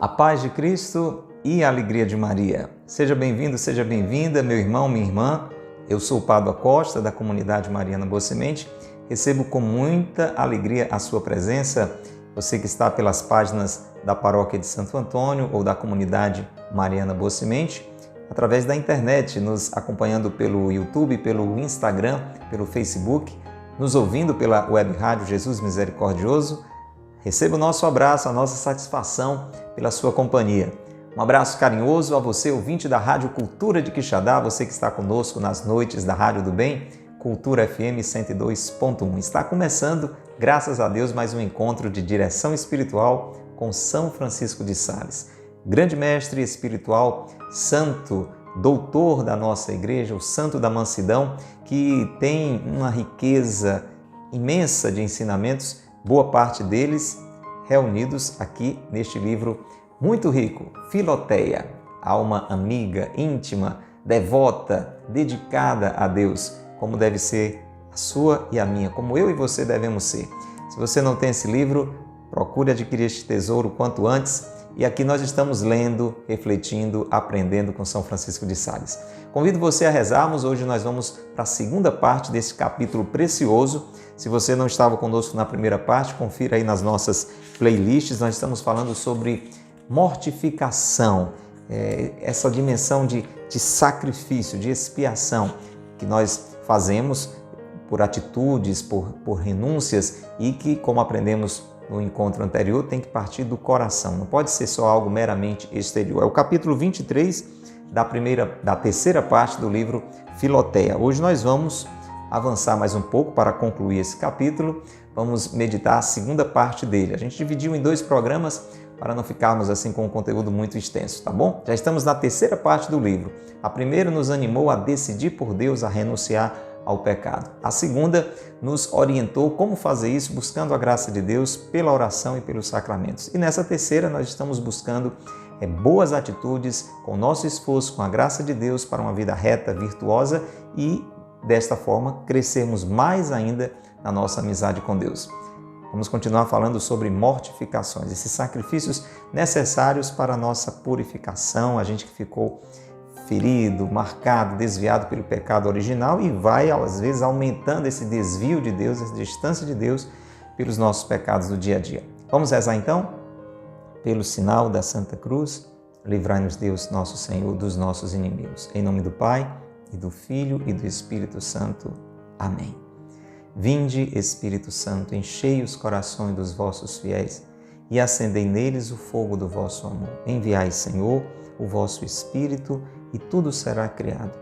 A paz de Cristo e a alegria de Maria. Seja bem-vindo, seja bem-vinda, meu irmão, minha irmã. Eu sou o Padre Acosta, da comunidade Mariana Boa Semente. Recebo com muita alegria a sua presença. Você que está pelas páginas da Paróquia de Santo Antônio ou da comunidade Mariana Boa Semente, através da internet, nos acompanhando pelo YouTube, pelo Instagram, pelo Facebook, nos ouvindo pela web rádio Jesus Misericordioso. Receba o nosso abraço, a nossa satisfação pela sua companhia. Um abraço carinhoso a você, ouvinte da Rádio Cultura de Quixadá, você que está conosco nas noites da Rádio do Bem, Cultura FM 102.1. Está começando, graças a Deus, mais um encontro de direção espiritual com São Francisco de Sales. Grande mestre espiritual, santo, doutor da nossa igreja, o santo da mansidão, que tem uma riqueza imensa de ensinamentos, boa parte deles reunidos aqui neste livro muito rico, Filoteia, alma amiga, íntima, devota, dedicada a Deus, como deve ser a sua e a minha, como eu e você devemos ser. Se você não tem esse livro, procure adquirir este tesouro quanto antes. E aqui nós estamos lendo, refletindo, aprendendo com São Francisco de Sales. Convido você a rezarmos. Hoje nós vamos para a segunda parte desse capítulo precioso. Se você não estava conosco na primeira parte, confira aí nas nossas playlists. Nós estamos falando sobre mortificação, essa dimensão de sacrifício, de expiação que nós fazemos por atitudes, por renúncias e que, como aprendemos no encontro anterior, tem que partir do coração, não pode ser só algo meramente exterior. É o capítulo 23 da terceira parte do livro Filoteia. Hoje nós vamos avançar mais um pouco para concluir esse capítulo, vamos meditar a segunda parte dele. A gente dividiu em 2 programas para não ficarmos assim com um conteúdo muito extenso, tá bom? Já estamos na terceira parte do livro. A primeira nos animou a decidir por Deus, a renunciar ao pecado. A segunda nos orientou como fazer isso, buscando a graça de Deus pela oração e pelos sacramentos. E nessa terceira nós estamos buscando boas atitudes com o nosso esforço, com a graça de Deus para uma vida reta, virtuosa e desta forma crescermos mais ainda na nossa amizade com Deus. Vamos continuar falando sobre mortificações, esses sacrifícios necessários para a nossa purificação, a gente que ficou ferido, marcado, desviado pelo pecado original e vai, às vezes, aumentando esse desvio de Deus, essa distância de Deus pelos nossos pecados do dia a dia. Vamos rezar então? Pelo sinal da Santa Cruz, livrai-nos Deus, nosso Senhor, dos nossos inimigos. Em nome do Pai, e do Filho e do Espírito Santo. Amém. Vinde, Espírito Santo, enchei os corações dos vossos fiéis e acendei neles o fogo do vosso amor. Enviai, Senhor, o vosso Espírito e tudo será criado,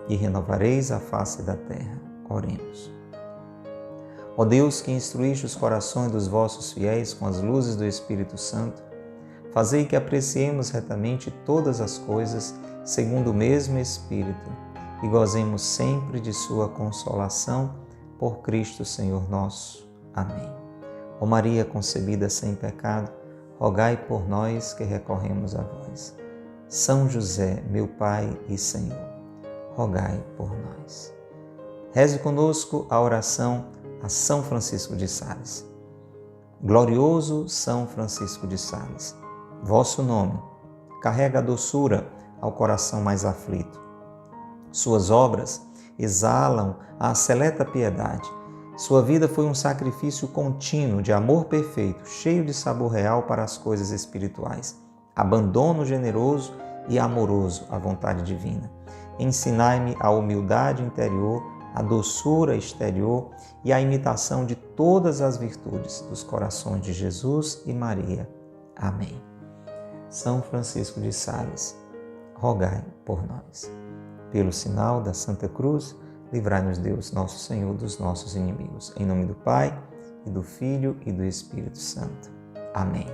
e renovareis a face da terra. Oremos. Ó Deus, que instruíste os corações dos vossos fiéis com as luzes do Espírito Santo, fazei que apreciemos retamente todas as coisas segundo o mesmo Espírito e gozemos sempre de sua consolação por Cristo Senhor nosso. Amém. Ó Maria concebida sem pecado, rogai por nós que recorremos a vós. São José, meu Pai e Senhor, rogai por nós. Reze conosco a oração a São Francisco de Sales. Glorioso São Francisco de Sales, vosso nome carrega a doçura ao coração mais aflito. Suas obras exalam a seleta piedade. Sua vida foi um sacrifício contínuo de amor perfeito, cheio de sabor real para as coisas espirituais. Abandono generoso e amoroso à vontade divina. Ensinai-me a humildade interior, a doçura exterior e a imitação de todas as virtudes dos corações de Jesus e Maria. Amém. São Francisco de Sales, rogai por nós. Pelo sinal da Santa Cruz, livrai-nos Deus, nosso Senhor, dos nossos inimigos. Em nome do Pai, e do Filho e do Espírito Santo. Amém.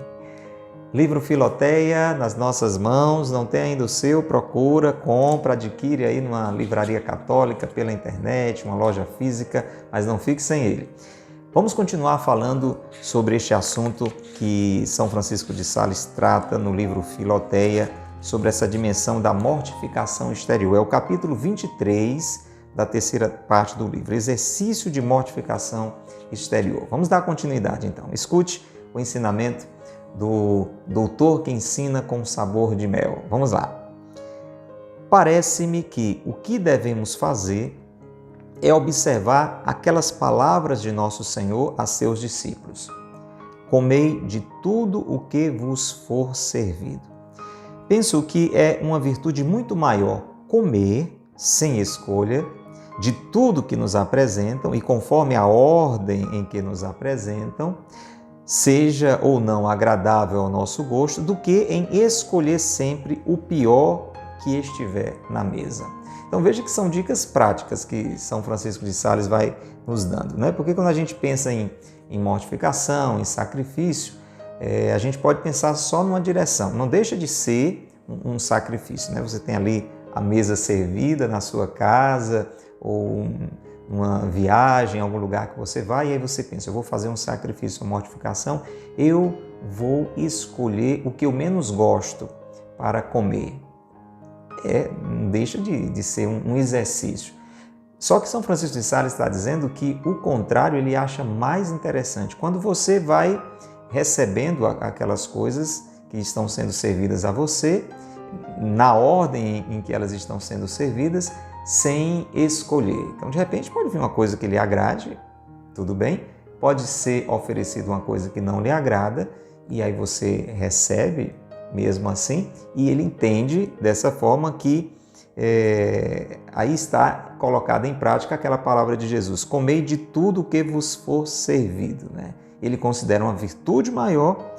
Livro Filoteia nas nossas mãos, não tem ainda o seu, procura, compra, adquire aí numa livraria católica, pela internet, uma loja física, mas não fique sem ele. Vamos continuar falando sobre este assunto que São Francisco de Sales trata no livro Filoteia, sobre essa dimensão da mortificação exterior. É o capítulo 23 da terceira parte do livro, exercício de mortificação exterior. Vamos dar continuidade então. Escute o ensinamento do doutor que ensina com sabor de mel. Vamos lá. Parece-me que o que devemos fazer é observar aquelas palavras de nosso Senhor a seus discípulos. Comei de tudo o que vos for servido. Penso que é uma virtude muito maior comer, sem escolha, de tudo que nos apresentam e conforme a ordem em que nos apresentam, seja ou não agradável ao nosso gosto, do que em escolher sempre o pior que estiver na mesa. Então veja que são dicas práticas que São Francisco de Sales vai nos dando, né? Porque quando a gente pensa em mortificação, em sacrifício, a gente pode pensar só numa direção. Não deixa de ser um sacrifício, né? Você tem ali a mesa servida na sua casa ou uma viagem, em algum lugar que você vai, e aí você pensa, eu vou fazer um sacrifício, uma mortificação, eu vou escolher o que eu menos gosto para comer. Não deixa de ser um exercício. Só que São Francisco de Sales está dizendo que o contrário ele acha mais interessante. Quando você vai recebendo aquelas coisas que estão sendo servidas a você, na ordem em que elas estão sendo servidas, sem escolher. Então, de repente, pode vir uma coisa que lhe agrade, tudo bem. Pode ser oferecida uma coisa que não lhe agrada, e aí você recebe mesmo assim, e ele entende dessa forma que aí está colocada em prática aquela palavra de Jesus, comei de tudo o que vos for servido, né? Ele considera uma virtude maior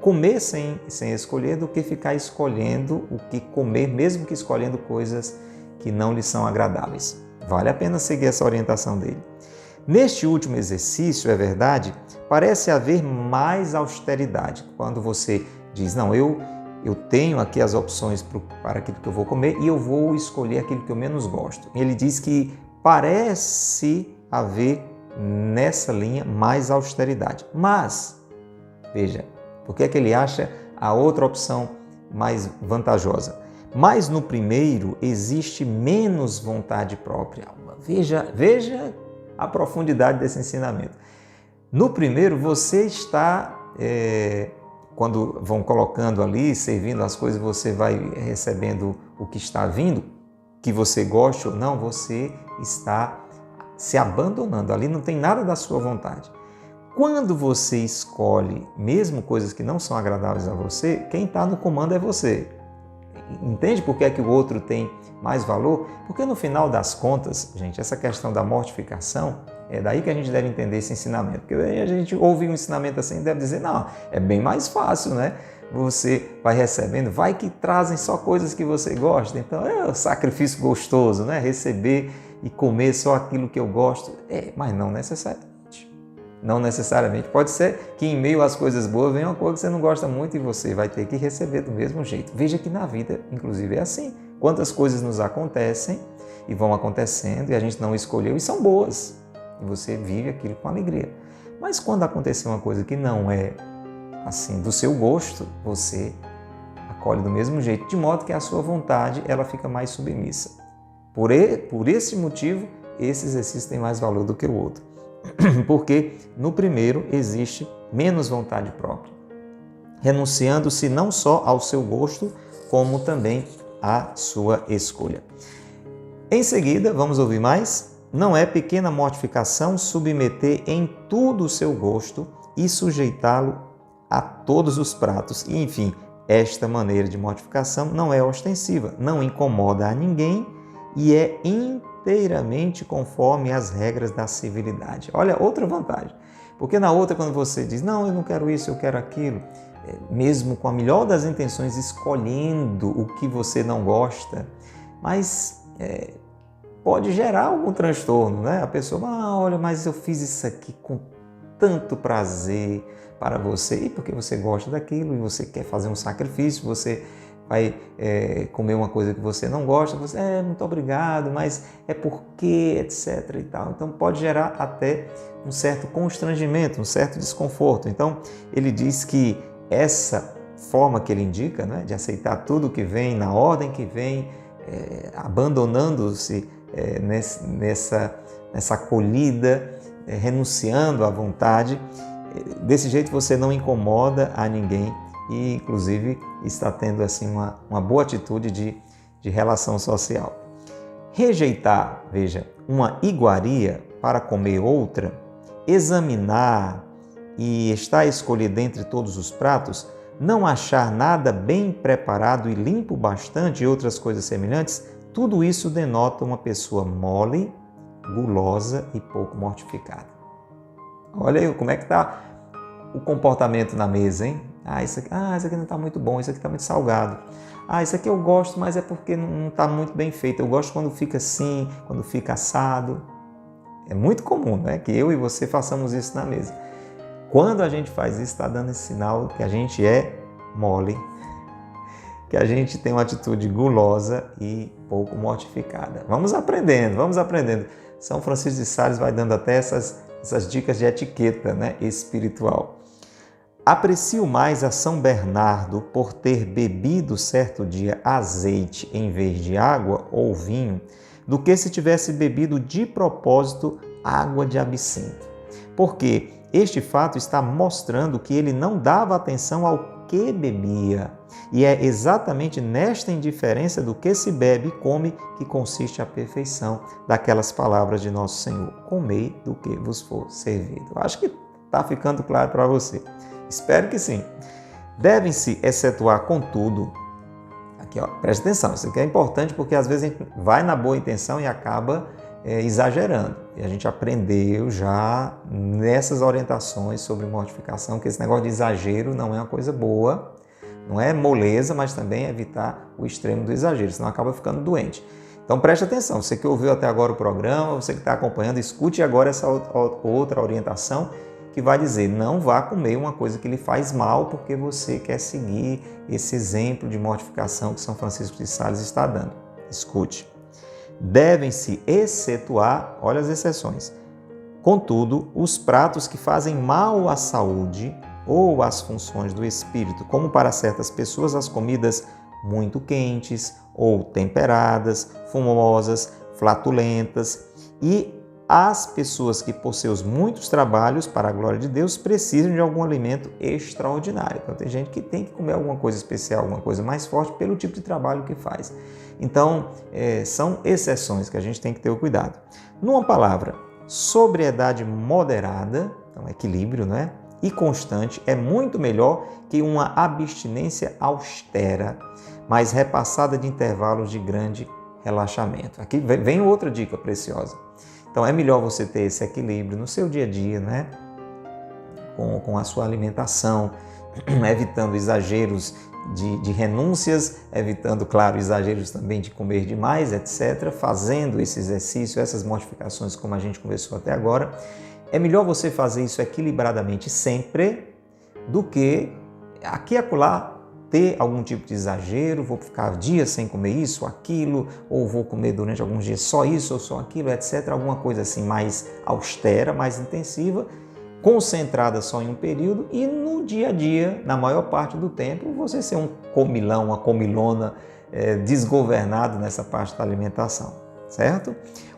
comer sem escolher do que ficar escolhendo o que comer, mesmo que escolhendo coisas que não lhe são agradáveis. Vale a pena seguir essa orientação dele. Neste último exercício, é verdade, parece haver mais austeridade. Quando você diz, não, eu tenho aqui as opções para aquilo que eu vou comer e eu vou escolher aquilo que eu menos gosto. Ele diz que parece haver nessa linha mais austeridade. Mas, veja, por que é que ele acha a outra opção mais vantajosa? Mas no primeiro existe menos vontade própria. Veja a profundidade desse ensinamento. No primeiro você está, quando vão colocando ali, servindo as coisas, você vai recebendo o que está vindo, que você goste ou não, você está se abandonando. Ali não tem nada da sua vontade. Quando você escolhe, mesmo coisas que não são agradáveis a você, quem está no comando é você. Entende por que é que o outro tem mais valor? Porque no final das contas, gente, essa questão da mortificação, é daí que a gente deve entender esse ensinamento. Porque a gente ouve um ensinamento assim e deve dizer, não, é bem mais fácil, né? Você vai recebendo, vai que trazem só coisas que você gosta. Então é um sacrifício gostoso, né? Receber e comer só aquilo que eu gosto. Mas não necessariamente. Não necessariamente. Pode ser que em meio às coisas boas venha uma coisa que você não gosta muito e você vai ter que receber do mesmo jeito. Veja que na vida, inclusive, é assim. Quantas coisas nos acontecem e vão acontecendo e a gente não escolheu e são boas. E você vive aquilo com alegria. Mas quando acontecer uma coisa que não é assim do seu gosto, você acolhe do mesmo jeito, de modo que a sua vontade ela fica mais submissa. Por esse motivo, esse exercício tem mais valor do que o outro. Porque no primeiro existe menos vontade própria, renunciando-se não só ao seu gosto, como também à sua escolha. Em seguida, vamos ouvir mais? Não é pequena mortificação submeter em tudo o seu gosto e sujeitá-lo a todos os pratos. E, enfim, esta maneira de mortificação não é ostensiva, não incomoda a ninguém e é inteiramente conforme as regras da civilidade. Olha, outra vantagem. Porque na outra, quando você diz, não, eu não quero isso, eu quero aquilo, mesmo com a melhor das intenções, escolhendo o que você não gosta, mas pode gerar algum transtorno, né? A pessoa, olha, mas eu fiz isso aqui com tanto prazer para você, e porque você gosta daquilo e você quer fazer um sacrifício, você vai comer uma coisa que você não gosta, você, muito obrigado, mas é porque, etc. e tal. Então pode gerar até um certo constrangimento, um certo desconforto. Então ele diz que essa forma que ele indica, né, de aceitar tudo que vem, na ordem que vem, abandonando-se nessa acolhida, renunciando à vontade, Desse jeito você não incomoda a ninguém e, inclusive, está tendo assim uma boa atitude de relação social. Rejeitar, veja, uma iguaria para comer outra, examinar e estar a escolher dentre todos os pratos, não achar nada bem preparado e limpo bastante e outras coisas semelhantes, tudo isso denota uma pessoa mole, gulosa e pouco mortificada. Olha aí como é que está o comportamento na mesa, hein? Isso aqui não está muito bom, isso aqui está muito salgado. Isso aqui eu gosto, mas é porque não está muito bem feito. Eu gosto quando fica assim, quando fica assado. É muito comum, né, que eu e você façamos isso na mesa. Quando a gente faz isso, está dando esse sinal que a gente é mole, que a gente tem uma atitude gulosa e pouco mortificada. Vamos aprendendo, vamos aprendendo. São Francisco de Sales vai dando até essas dicas de etiqueta, né, espiritual. Aprecio mais a São Bernardo por ter bebido certo dia azeite em vez de água ou vinho, do que se tivesse bebido de propósito água de absinto. Porque este fato está mostrando que ele não dava atenção ao que bebia. E é exatamente nesta indiferença do que se bebe e come que consiste a perfeição daquelas palavras de Nosso Senhor. Comei do que vos for servido. Acho que está ficando claro para você. Espero que sim. Devem-se excetuar, contudo, aqui ó, preste atenção, isso aqui é importante porque às vezes a gente vai na boa intenção e acaba exagerando. E a gente aprendeu já nessas orientações sobre mortificação que esse negócio de exagero não é uma coisa boa, não é moleza, mas também é evitar o extremo do exagero, senão acaba ficando doente. Então preste atenção, você que ouviu até agora o programa, você que está acompanhando, escute agora essa outra orientação que vai dizer, não vá comer uma coisa que lhe faz mal porque você quer seguir esse exemplo de mortificação que São Francisco de Sales está dando. Escute. Devem-se excetuar, olha as exceções, contudo, os pratos que fazem mal à saúde ou às funções do espírito, como para certas pessoas as comidas muito quentes ou temperadas, fumosas, flatulentas, e as pessoas que, por seus muitos trabalhos para a glória de Deus, precisam de algum alimento extraordinário. Então, tem gente que tem que comer alguma coisa especial, alguma coisa mais forte pelo tipo de trabalho que faz. Então, são exceções que a gente tem que ter o cuidado. Numa palavra, sobriedade moderada, então equilíbrio, né? E constante é muito melhor que uma abstinência austera, mas repassada de intervalos de grande relaxamento. Aqui vem outra dica preciosa. Então é melhor você ter esse equilíbrio no seu dia a dia, né? Com a sua alimentação, evitando exageros de renúncias, evitando, claro, exageros também de comer demais, etc. Fazendo esse exercício, essas mortificações como a gente conversou até agora. É melhor você fazer isso equilibradamente sempre do que aqui e acolá ter algum tipo de exagero, vou ficar dias sem comer isso, aquilo, ou vou comer durante alguns dias só isso ou só aquilo, etc. Alguma coisa assim mais austera, mais intensiva, concentrada só em um período e no dia a dia, na maior parte do tempo, você ser um comilão, uma comilona desgovernado nessa parte da alimentação, certo?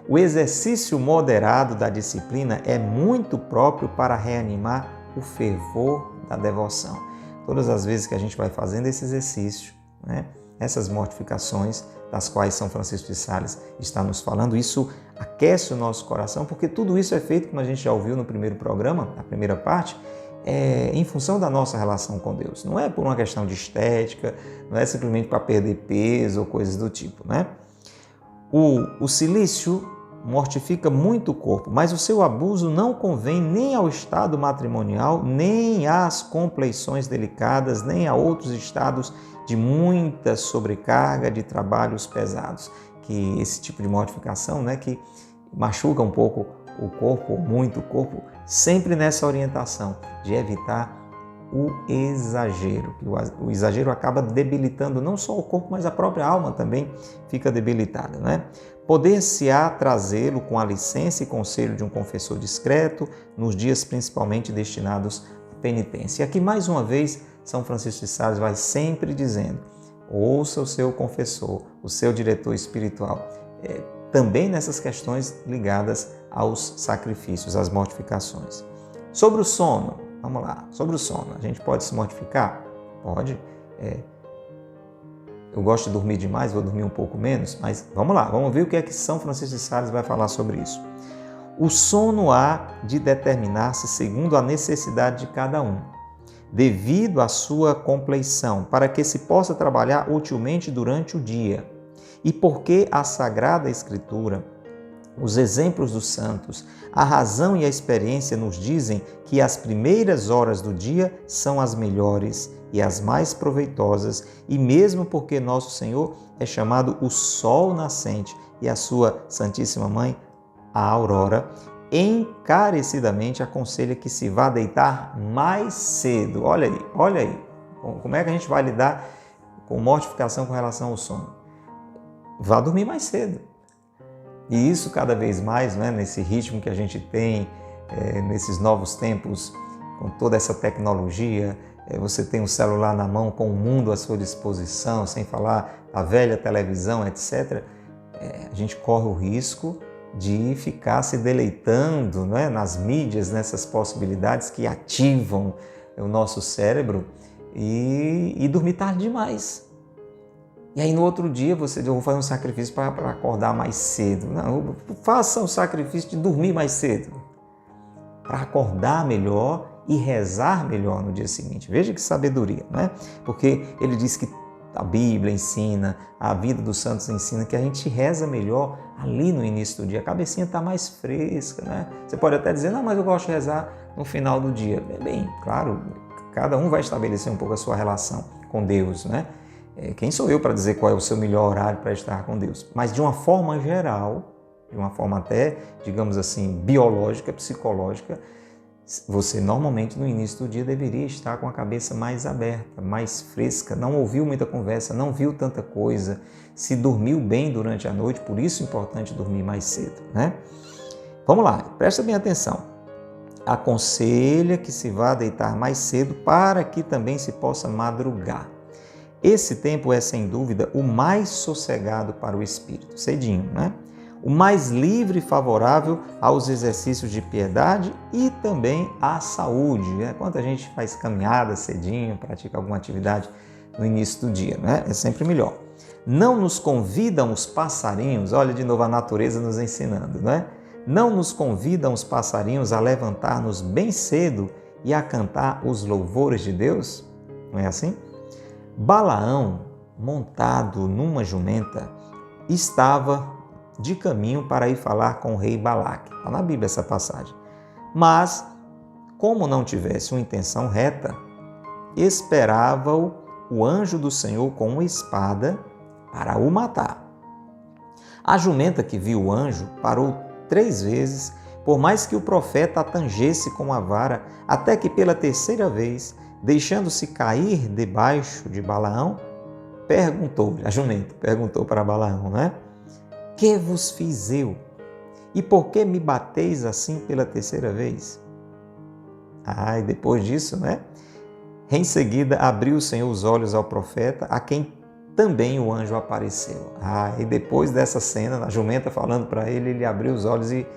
O exercício moderado da disciplina é muito próprio para reanimar o fervor da devoção. Todas as vezes que a gente vai fazendo esse exercício, né, essas mortificações das quais São Francisco de Sales está nos falando, isso aquece o nosso coração, porque tudo isso é feito, como a gente já ouviu no primeiro programa, na primeira parte, em função da nossa relação com Deus. Não é por uma questão de estética, não é simplesmente para perder peso ou coisas do tipo, né? O silício mortifica muito o corpo, mas o seu abuso não convém nem ao estado matrimonial, nem às compleições delicadas, nem a outros estados de muita sobrecarga, de trabalhos pesados. Que esse tipo de mortificação, né, que machuca um pouco o corpo, ou muito o corpo, sempre nessa orientação de evitar o exagero. O exagero acaba debilitando não só o corpo, mas a própria alma também fica debilitada, né? Poder-se-á trazê-lo com a licença e conselho de um confessor discreto, nos dias principalmente destinados à penitência. E aqui, mais uma vez, São Francisco de Sales vai sempre dizendo, ouça o seu confessor, o seu diretor espiritual, também nessas questões ligadas aos sacrifícios, às mortificações. Sobre o sono, Vamos lá, sobre o sono. A gente pode se mortificar? Pode. Eu gosto de dormir demais, vou dormir um pouco menos, mas vamos lá, vamos ver o que é que São Francisco de Sales vai falar sobre isso. O sono há de determinar-se segundo a necessidade de cada um, devido à sua compleição, para que se possa trabalhar utilmente durante o dia. E porque a Sagrada Escritura, os exemplos dos santos, a razão e a experiência nos dizem que as primeiras horas do dia são as melhores e as mais proveitosas, e mesmo porque nosso Senhor é chamado o Sol Nascente e a sua Santíssima Mãe, a Aurora, encarecidamente aconselha que se vá deitar mais cedo. Olha aí. Como é que a gente vai lidar com mortificação com relação ao sono? Vá dormir mais cedo. E isso cada vez mais, né, nesse ritmo que a gente tem, nesses novos tempos, com toda essa tecnologia, você tem um celular na mão com o mundo à sua disposição, sem falar a velha televisão, etc. A gente corre o risco de ficar se deleitando, né, nas mídias, nessas possibilidades que ativam o nosso cérebro e dormir tarde demais. E aí no outro dia eu vou fazer um sacrifício para acordar mais cedo. Não, faça o sacrifício de dormir mais cedo, para acordar melhor e rezar melhor no dia seguinte. Veja que sabedoria, não é? Porque ele diz que a Bíblia ensina, a vida dos santos ensina que a gente reza melhor ali no início do dia. A cabecinha está mais fresca, né? Você pode até dizer, não, mas eu gosto de rezar no final do dia. Bem, claro, cada um vai estabelecer um pouco a sua relação com Deus, né? Quem sou eu para dizer qual é o seu melhor horário para estar com Deus? Mas de uma forma geral, de uma forma até, digamos assim, biológica, psicológica, você normalmente no início do dia deveria estar com a cabeça mais aberta, mais fresca, não ouviu muita conversa, não viu tanta coisa, se dormiu bem durante a noite, por isso é importante dormir mais cedo, né? Vamos lá, presta bem atenção. Aconselha que se vá deitar mais cedo para que também se possa madrugar. Esse tempo é, sem dúvida, o mais sossegado para o espírito, cedinho, né? O mais livre e favorável aos exercícios de piedade e também à saúde, né? Quando a gente faz caminhada cedinho, pratica alguma atividade no início do dia, né? É sempre melhor. Não nos convidam os passarinhos, olha de novo a natureza nos ensinando, né? Não nos convidam os passarinhos a levantar-nos bem cedo e a cantar os louvores de Deus? Não é assim? Balaão, montado numa jumenta, estava de caminho para ir falar com o rei Balaque. Está na Bíblia essa passagem. Mas, como não tivesse uma intenção reta, esperava-o o anjo do Senhor com uma espada para o matar. A jumenta que viu o anjo parou 3 vezes, por mais que o profeta a tangesse com a vara, até que pela 3ª vez, deixando-se cair debaixo de Balaão, a jumenta perguntou para Balaão, né? Que vos fiz eu? E por que me bateis assim pela 3ª vez? E depois disso, né? Em seguida, abriu o Senhor os olhos ao profeta, a quem também o anjo apareceu. E depois dessa cena, a jumenta falando para ele, ele abriu os olhos e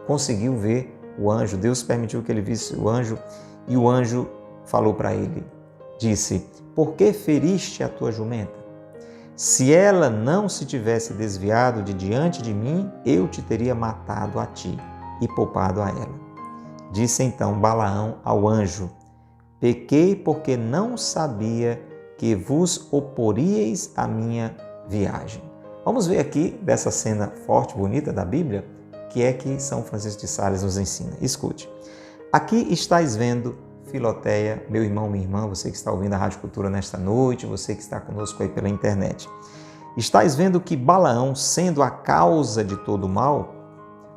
conseguiu ver o anjo. Deus permitiu que ele visse o anjo e o anjo falou para ele, disse, por que feriste a tua jumenta? Se ela não se tivesse desviado de diante de mim, eu te teria matado a ti e poupado a ela. Disse então Balaão ao anjo, pequei porque não sabia que vos oporíeis à minha viagem. Vamos ver aqui dessa cena forte, bonita da Bíblia, que é que São Francisco de Sales nos ensina. Escute, aqui estáis vendo Filoteia, meu irmão, minha irmã, você que está ouvindo a Rádio Cultura nesta noite, você que está conosco aí pela internet. Estais vendo que Balaão, sendo a causa de todo o mal,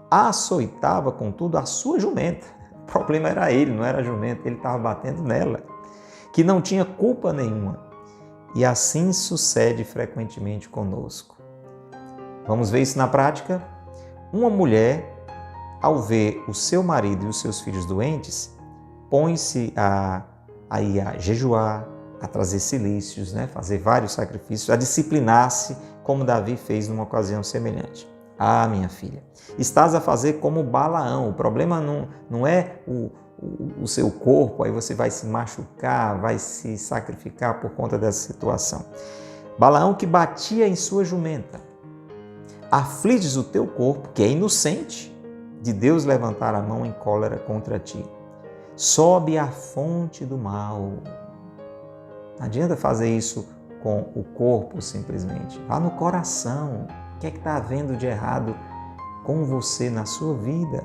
açoitava, contudo, a sua jumenta. O problema era ele, não era a jumenta, ele estava batendo nela, que não tinha culpa nenhuma. E assim sucede frequentemente conosco. Vamos ver isso na prática? Uma mulher, ao ver o seu marido e os seus filhos doentes, põe-se a jejuar, a trazer cilícios, né? Fazer vários sacrifícios, a disciplinar-se, como Davi fez numa ocasião semelhante. Minha filha, estás a fazer como Balaão. O problema não é o seu corpo, aí você vai se machucar, vai se sacrificar por conta dessa situação. Balaão que batia em sua jumenta. Afliges o teu corpo, que é inocente, de Deus levantar a mão em cólera contra ti. Sobe à fonte do mal. Não adianta fazer isso com o corpo simplesmente. Vá no coração. O que é que está havendo de errado com você na sua vida?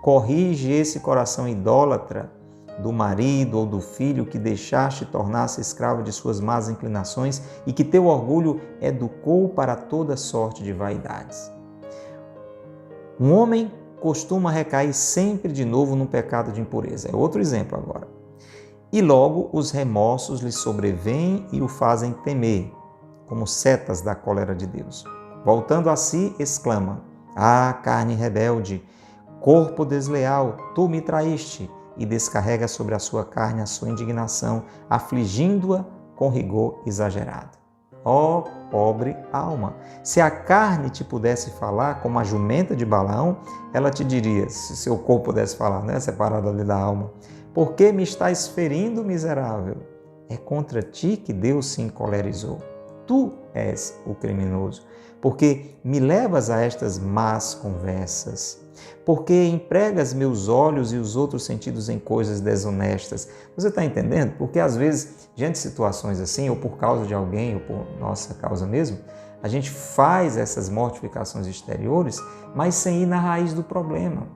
Corrige esse coração idólatra do marido ou do filho que deixaste tornar-se escravo de suas más inclinações e que teu orgulho educou para toda sorte de vaidades. Um homem costuma recair sempre de novo no pecado de impureza. É outro exemplo agora. E logo os remorsos lhe sobrevêm e o fazem temer, como setas da cólera de Deus. Voltando a si, exclama: Ah, carne rebelde, corpo desleal, tu me traíste, e descarrega sobre a sua carne a sua indignação, afligindo-a com rigor exagerado. Ó pobre alma! Se a carne te pudesse falar como a jumenta de Balaão, ela te diria, se seu corpo pudesse falar, né, separado ali da alma: Por que me estás ferindo, miserável? É contra ti que Deus se encolerizou. Tu és o criminoso, porque me levas a estas más conversas, porque empregas meus olhos e os outros sentidos em coisas desonestas. Você está entendendo? Porque às vezes, diante de situações assim, ou por causa de alguém, ou por nossa causa mesmo, a gente faz essas mortificações exteriores, mas sem ir na raiz do problema.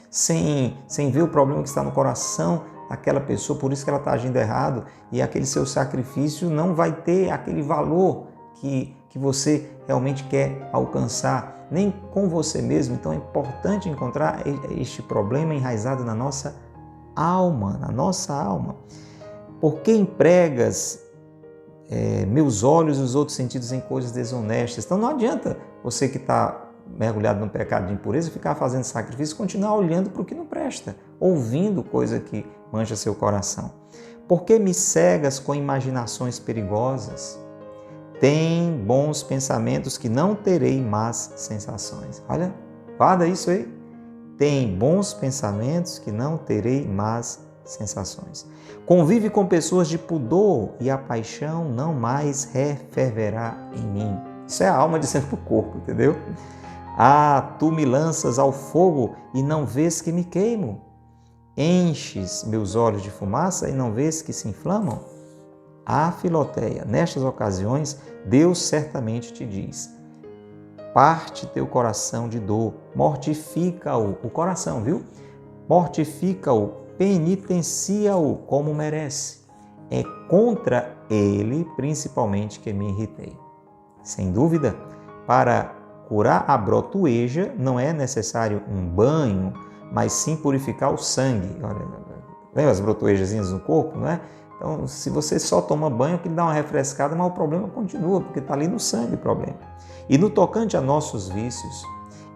Sem ver o problema que está no coração daquela pessoa, por isso que ela está agindo errado, e aquele seu sacrifício não vai ter aquele valor que você realmente quer alcançar, nem com você mesmo. Então é importante encontrar este problema enraizado na nossa alma, Por que empregas meus olhos e os outros sentidos em coisas desonestas? Então não adianta você que está mergulhado no pecado de impureza ficar fazendo sacrifício e continuar olhando para o que não presta, ouvindo coisa que mancha seu coração. Por que me cegas com imaginações perigosas? Tem bons pensamentos que não terei más sensações. Olha, guarda isso aí. Tem bons pensamentos que não terei más sensações. Convive com pessoas de pudor e a paixão não mais referverá em mim. Isso é a alma dizendo para o corpo, entendeu? Ah, tu me lanças ao fogo e não vês que me queimo. Enches meus olhos de fumaça e não vês que se inflamam. Ah, Filoteia, nestas ocasiões, Deus certamente te diz: parte teu coração de dor, mortifica-o, o coração, viu? Mortifica-o, penitencia-o como merece. É contra ele, principalmente, que me irritei. Sem dúvida, para curar a brotoeja não é necessário um banho, mas sim purificar o sangue. Olha, lembra as brotoejazinhas no corpo, não é? Então, se você só toma banho, que dá uma refrescada, mas o problema continua, porque está ali no sangue o problema. E no tocante a nossos vícios,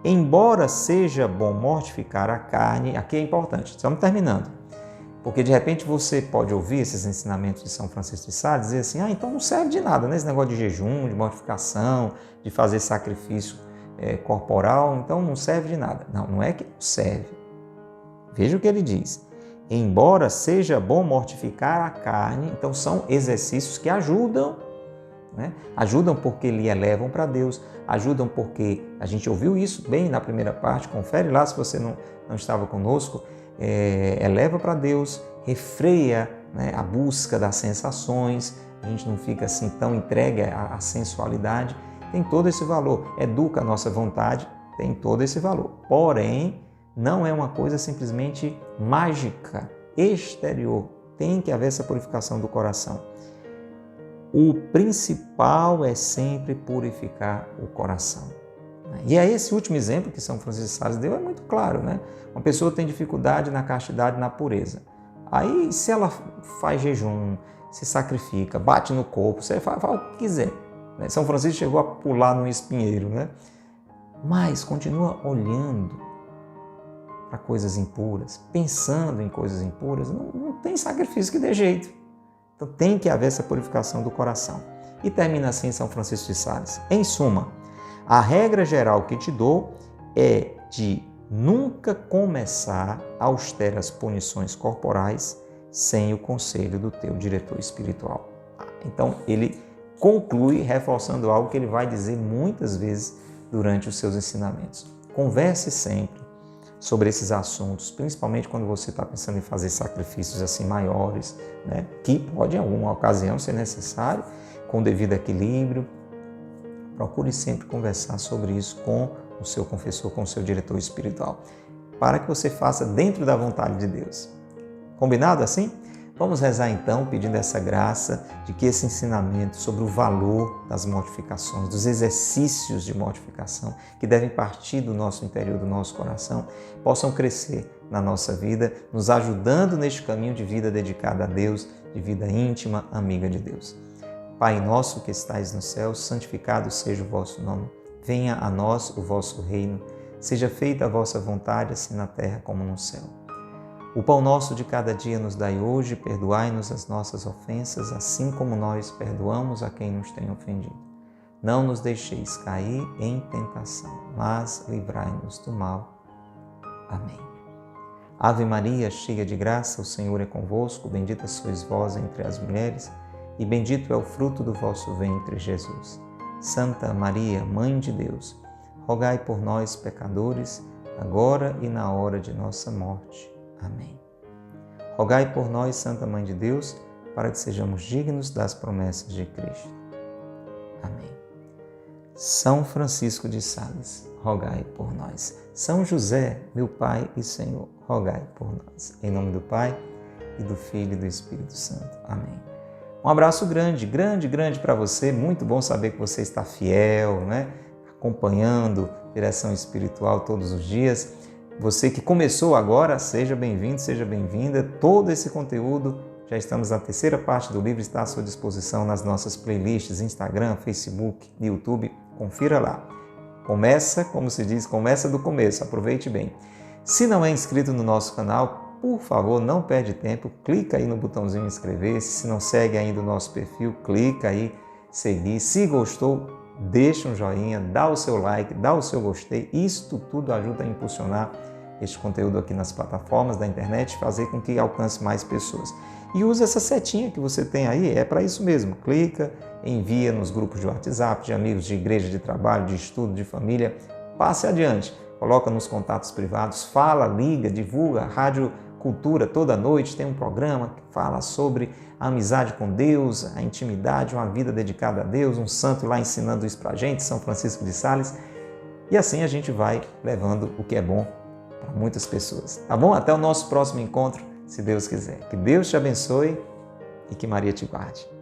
embora seja bom mortificar a carne, aqui é importante, estamos terminando, porque de repente você pode ouvir esses ensinamentos de São Francisco de Sales e dizer assim: então não serve de nada, né? Esse negócio de jejum, de mortificação, de fazer sacrifício corporal, então não serve de nada. Não, não é que não serve. Veja o que ele diz. Embora seja bom mortificar a carne, então são exercícios que ajudam, né? Ajudam porque lhe elevam para Deus, ajudam porque a gente ouviu isso bem na primeira parte, confere lá se você não estava conosco, eleva para Deus, refreia, né, a busca das sensações, a gente não fica assim tão entregue à sensualidade, tem todo esse valor, educa a nossa vontade, tem todo esse valor, porém, não é uma coisa simplesmente mágica, exterior. Tem que haver essa purificação do coração. O principal é sempre purificar o coração. E aí esse último exemplo que São Francisco de Sales deu é muito claro, né? Uma pessoa tem dificuldade na castidade, na pureza. Aí se ela faz jejum, se sacrifica, bate no corpo, você faz o que quiser. São Francisco chegou a pular num espinheiro, né? Mas continua olhando para coisas impuras, pensando em coisas impuras, não tem sacrifício que dê jeito. Então tem que haver essa purificação do coração. E termina assim São Francisco de Sales. Em suma, a regra geral que te dou é de nunca começar austeras punições corporais sem o conselho do teu diretor espiritual. Então, ele conclui reforçando algo que ele vai dizer muitas vezes durante os seus ensinamentos. Converse sempre sobre esses assuntos, principalmente quando você está pensando em fazer sacrifícios assim maiores, né? Que pode em alguma ocasião ser necessário, com o devido equilíbrio. Procure sempre conversar sobre isso com o seu confessor, com o seu diretor espiritual, para que você faça dentro da vontade de Deus. Combinado assim? Vamos rezar então, pedindo essa graça de que esse ensinamento sobre o valor das mortificações, dos exercícios de mortificação que devem partir do nosso interior, do nosso coração, possam crescer na nossa vida, nos ajudando neste caminho de vida dedicada a Deus, de vida íntima, amiga de Deus. Pai nosso que estais no céu, santificado seja o vosso nome. Venha a nós o vosso reino. Seja feita a vossa vontade, assim na terra como no céu. O pão nosso de cada dia nos dai hoje, perdoai-nos as nossas ofensas, assim como nós perdoamos a quem nos tem ofendido. Não nos deixeis cair em tentação, mas livrai-nos do mal. Amém. Ave Maria, cheia de graça, o Senhor é convosco, bendita sois vós entre as mulheres, e bendito é o fruto do vosso ventre, Jesus. Santa Maria, Mãe de Deus, rogai por nós, pecadores, agora e na hora de nossa morte. Amém. Rogai por nós, Santa Mãe de Deus, para que sejamos dignos das promessas de Cristo. Amém. São Francisco de Sales, rogai por nós. São José, meu Pai e Senhor, rogai por nós. Em nome do Pai, e do Filho e do Espírito Santo. Amém. Um abraço grande, grande, grande para você. Muito bom saber que você está fiel, né? Acompanhando direção espiritual todos os dias. Você que começou agora, seja bem-vindo, seja bem-vinda. Todo esse conteúdo, já estamos na terceira parte do livro, está à sua disposição nas nossas playlists, Instagram, Facebook, YouTube. Confira lá. Começa, como se diz, começa do começo, aproveite bem. Se não é inscrito no nosso canal, por favor, não perde tempo, clica aí no botãozinho inscrever-se. Se não segue ainda o nosso perfil, clica aí, seguir. Se gostou, deixa um joinha, dá o seu like, dá o seu gostei. Isto tudo ajuda a impulsionar este conteúdo aqui nas plataformas da internet, fazer com que alcance mais pessoas. E use essa setinha que você tem aí, é para isso mesmo. Clica, envia nos grupos de WhatsApp, de amigos, de igreja, de trabalho, de estudo, de família. Passe adiante, coloca nos contatos privados, fala, liga, divulga. Rádio Cultura toda noite tem um programa que fala sobre a amizade com Deus, a intimidade, uma vida dedicada a Deus, um santo lá ensinando isso pra gente, São Francisco de Sales. E assim a gente vai levando o que é bom para muitas pessoas. Tá bom? Até o nosso próximo encontro, se Deus quiser. Que Deus te abençoe e que Maria te guarde.